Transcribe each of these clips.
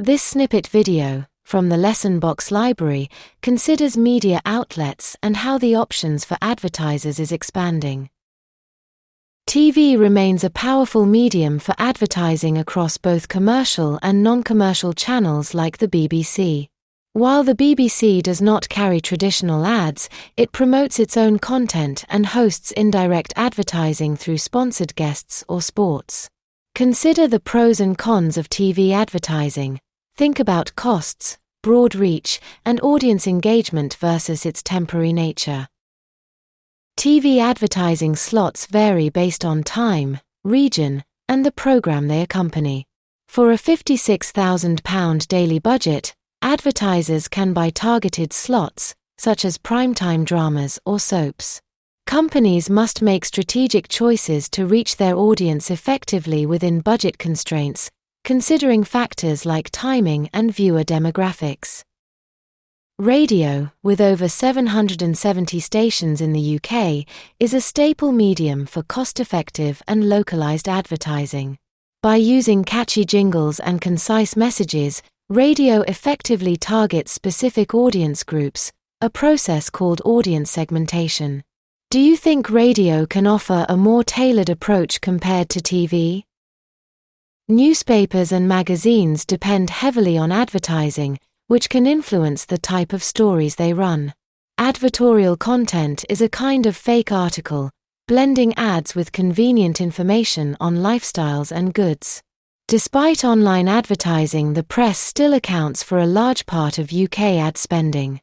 This snippet video, from the Lesson Box library, considers media outlets and how the options for advertisers is expanding. TV remains a powerful medium for advertising across both commercial and non-commercial channels like the BBC. While the BBC does not carry traditional ads, it promotes its own content and hosts indirect advertising through sponsored guests or sports. Consider the pros and cons of TV advertising. Think about costs, broad reach, and audience engagement versus its temporary nature. TV advertising slots vary based on time, region, and the program they accompany. For a £56,000 daily budget, advertisers can buy targeted slots, such as primetime dramas or soaps. Companies must make strategic choices to reach their audience effectively within budget constraints, considering factors like timing and viewer demographics. Radio, with over 770 stations in the UK, is a staple medium for cost-effective and localized advertising. By using catchy jingles and concise messages, radio effectively targets specific audience groups, a process called audience segmentation. Do you think radio can offer a more tailored approach compared to TV? Newspapers and magazines depend heavily on advertising, which can influence the type of stories they run. Advertorial content is a kind of fake article, blending ads with convenient information on lifestyles and goods. Despite online advertising, the press still accounts for a large part of UK ad spending.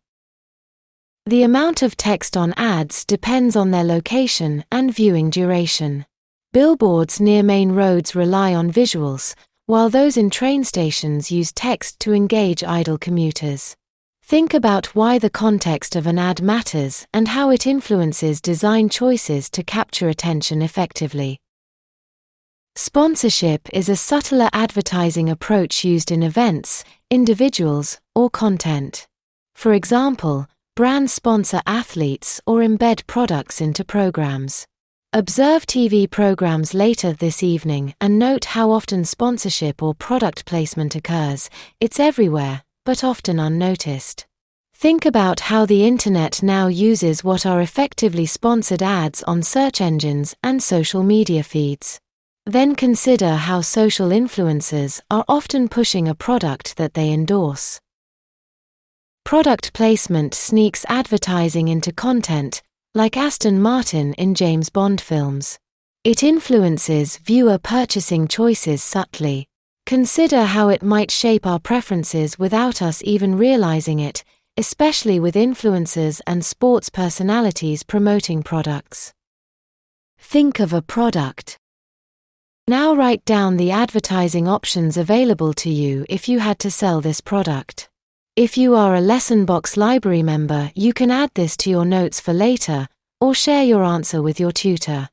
The amount of text on ads depends on their location and viewing duration. Billboards near main roads rely on visuals, while those in train stations use text to engage idle commuters. Think about why the context of an ad matters and how it influences design choices to capture attention effectively. Sponsorship is a subtler advertising approach used in events, individuals, or content. For example, brands sponsor athletes or embed products into programs. Observe TV programs later this evening and note how often sponsorship or product placement occurs. It's everywhere, but often unnoticed. Think about how the internet now uses what are effectively sponsored ads on search engines and social media feeds. Then consider how social influencers are often pushing a product that they endorse. Product placement sneaks advertising into content, like Aston Martin in James Bond films. It influences viewer purchasing choices subtly. Consider how it might shape our preferences without us even realizing it, especially with influencers and sports personalities promoting products. Think of a product. Now write down the advertising options available to you if you had to sell this product. If you are a Lesson Box library member, you can add this to your notes for later, or share your answer with your tutor.